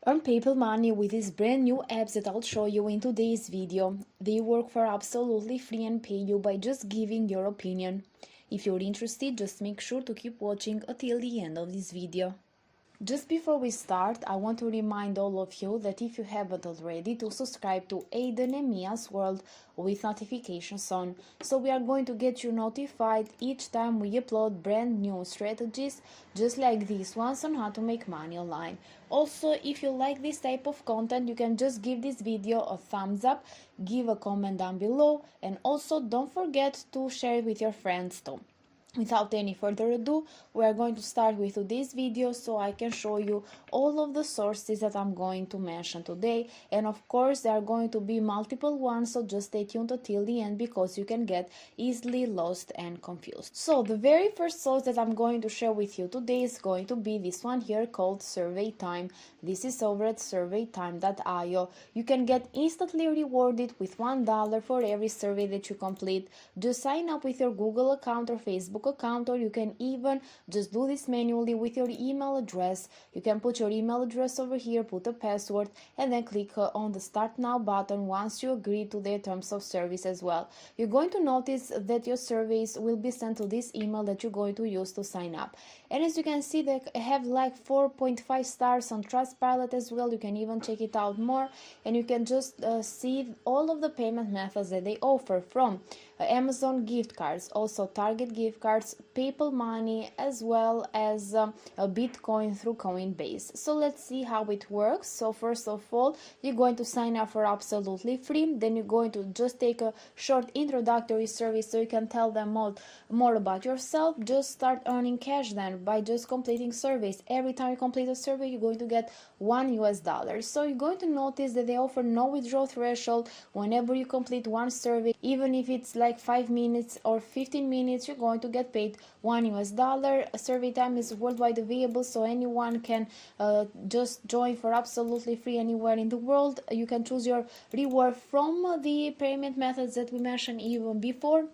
Earn PayPal money with these brand new apps that I'll show you in today's video. They work for absolutely free and pay you by just giving your opinion. If you're interested, just make sure to keep watching until the end of this video. Just before we start, I want to remind all of you that if you haven't already, to subscribe to Aiden and Mia's World with notifications on, so we are going to get you notified each time we upload brand new strategies just like these ones on how to make money online. Also, if you like this type of content, you can just give this video a thumbs up, give a comment down below, and also don't forget to share it with your friends too. Without any further ado, we are going to start with today's video so I can show you all of the sources that I'm going to mention today, and of course there are going to be multiple ones, so just stay tuned until the end because you can get easily lost and confused. So the very first source that I'm going to share with you today is going to be this one here called Surveytime. This is over at surveytime.io. You can get instantly rewarded with $1 for every survey that you complete. Just sign up with your Google account or Facebook account, or you can even just do this manually with your email address. You can put your email address over here, put a password, and then click on the Start Now button once you agree to their terms of service as well. You're going to notice that your surveys will be sent to this email that you're going to use to sign up. And as you can see, they have like 4.5 stars on Trustpilot as well. You can even check it out more, and you can just see all of the payment methods that they offer, from Amazon gift cards, also Target gift cards, PayPal money, as well as a Bitcoin through Coinbase. So let's see how it works. So first of all, you're going to sign up for absolutely free. Then you're going to just take a short introductory survey so you can tell them more about yourself. Just start earning cash then by just completing surveys. Every time you complete a survey, you're going to get $1. So you're going to notice that they offer no withdrawal threshold whenever you complete one survey. Even if it's like 5 minutes or 15 minutes, you're going to get paid $1. Surveytime is worldwide available, so anyone can just join for absolutely free anywhere in the world. You can choose your reward from the payment methods that we mentioned even before.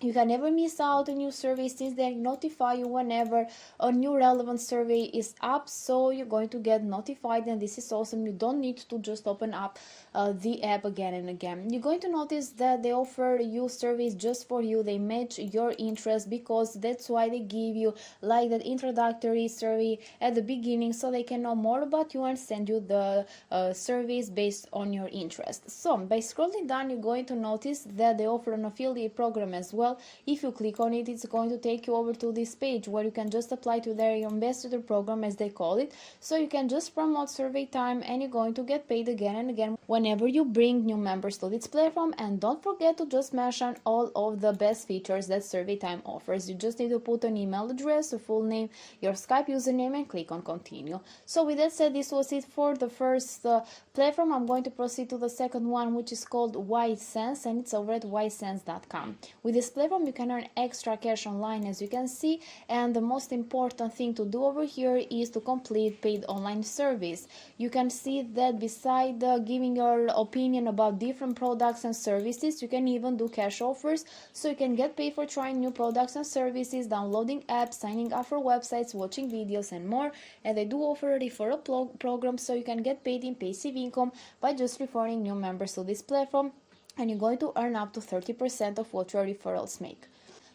You can never miss out on new surveys since they notify you whenever a new relevant survey is up, so you're going to get notified, and this is awesome. You don't need to just open up the app again and again. You're going to notice that they offer you surveys just for you. They match your interest, because that's why they give you like that introductory survey at the beginning, so they can know more about you and send you the surveys based on your interest. So by scrolling down, you're going to notice that they offer an affiliate program as well. If you click on it, it's going to take you over to this page where you can just apply to their ambassador program, as they call it. So you can just promote Surveytime, and you're going to get paid again and again whenever you bring new members to this platform. And don't forget to just mention all of the best features that Surveytime offers. You just need to put an email address, a full name, your Skype username, and click on continue. So with that said, this was it for the first platform. I'm going to proceed to the second one, which is called Ysense, and it's over at ysense.com. With this platform, you can earn extra cash online, as you can see, and the most important thing to do over here is to complete paid online surveys. You can see that beside giving your opinion about different products and services, you can even do cash offers, so you can get paid for trying new products and services, downloading apps, signing up for websites, watching videos, and more. And they do offer a referral program, so you can get paid in passive income by just referring new members to this platform, and you're going to earn up to 30% of what your referrals make.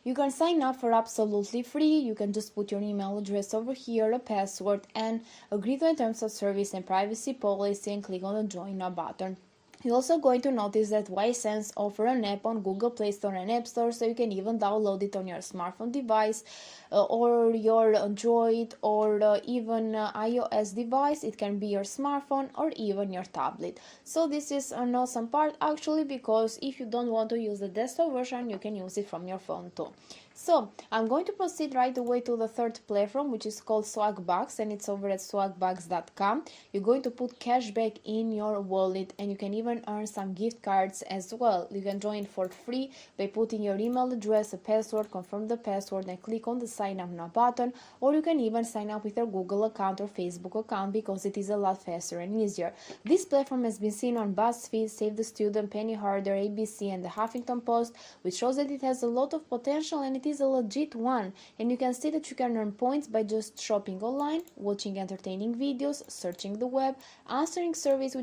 You can sign up for absolutely free. You can just put your email address over here, a password, and agree to the terms of service and privacy policy, and click on the join now button. You're also going to notice that Ysense offer an app on Google Play Store and App Store, so you can even download it on your smartphone device or your Android or even iOS device. It can be your smartphone or even your tablet. So this is an awesome part actually, because if you don't want to use the desktop version, you can use it from your phone too. So I'm going to proceed right away to the third platform, which is called Swagbucks, and it's over at swagbucks.com. You're going to put cash back in your wallet, and you can even earn some gift cards as well. You can join for free by putting your email address, a password, confirm the password, and click on the sign up now button, or you can even sign up with your Google account or Facebook account, because it is a lot faster and easier. This platform has been seen on BuzzFeed, Save the Student, Penny Harder, ABC, and the Huffington Post, which shows that it has a lot of potential, and it it is a legit one, and you can see that you can earn points by just shopping online, watching entertaining videos, searching the web, answering surveys,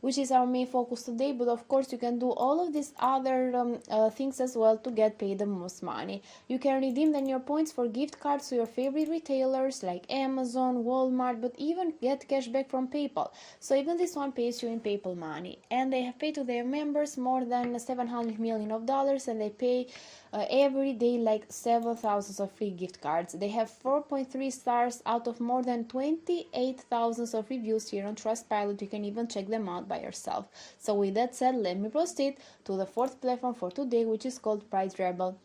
which is our main focus today, but of course you can do all of these other things as well to get paid the most money. You can redeem then your points for gift cards to your favorite retailers like Amazon, Walmart, but even get cash back from PayPal. So even this one pays you in PayPal money, and they have paid to their members more than $700 million, and they pay every day like several thousands of free gift cards. They have 4.3 stars out of more than 28,000 of reviews here on Trustpilot. You can even check them out by yourself. So with that said, let me proceed to the fourth platform for today, which is called Price Rebel.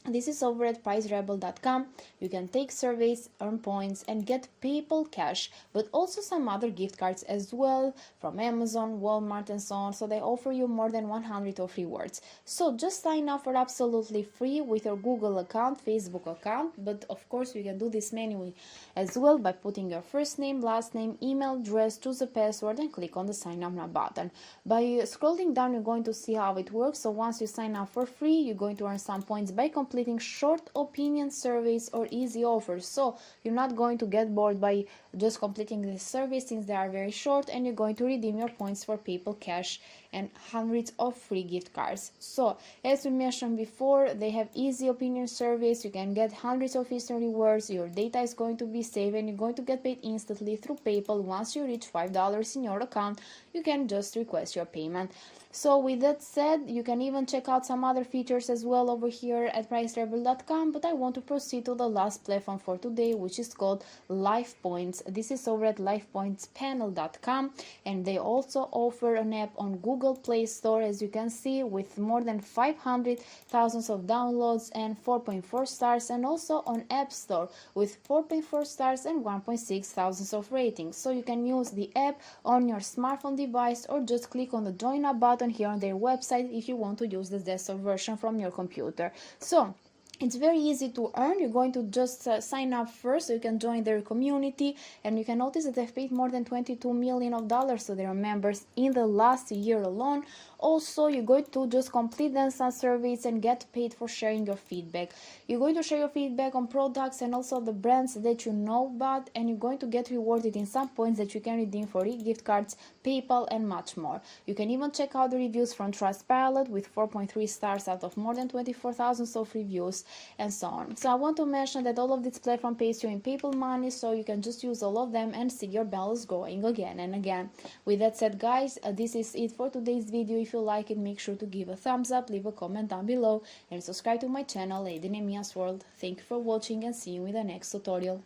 This is over at pricerebel.com. You can take surveys, earn points, and get PayPal cash, but also some other gift cards as well from Amazon, Walmart, and so on. So they offer you more than 100 of rewards. So just sign up for absolutely free with your Google account, Facebook account, but of course you can do this manually as well by putting your first name, last name, email address, choose a password, and click on the sign up now button. By scrolling down, you're going to see how it works. So once you sign up for free, you're going to earn some points by completing short opinion surveys or easy offers. So you're not going to get bored by just completing this survey since they are very short, and you're going to redeem your points for PayPal cash and hundreds of free gift cards. So as we mentioned before, they have easy opinion surveys. You can get hundreds of instant rewards. Your data is going to be saved, and you're going to get paid instantly through PayPal. Once you reach $5 in your account, you can just request your payment. So with that said, you can even check out some other features as well over here at pricerebel.com, but I want to proceed to the last platform for today, which is called Lifepoints. This is over at lifepointspanel.com, and they also offer an app on Google Play Store, as you can see, with more than 500,000 of downloads and 4.4 stars, and also on App Store with 4.4 stars and 1.6 thousands of ratings. So you can use the app on your smartphone device, or just click on the join up button here on their website if you want to use the desktop version from your computer. So it's very easy to earn. You're going to just sign up first so you can join their community, and you can notice that they've paid more than $22 million to their members in the last year alone. Also, you're going to just complete then some surveys and get paid for sharing your feedback. You're going to share your feedback on products and also the brands that you know about, and you're going to get rewarded in some points that you can redeem for gift cards, PayPal, and much more. You can even check out the reviews from Trustpilot with 4.3 stars out of more than 24,000 of reviews, and so on. So I want to mention that all of this platform pays you in PayPal money, so you can just use all of them and see your balance growing again and again. With that said, guys, this is it for today's video. If you like it, make sure to give a thumbs up, leave a comment down below, and subscribe to my channel, Lady Nemia's World. Thank you for watching, and see you in the next tutorial.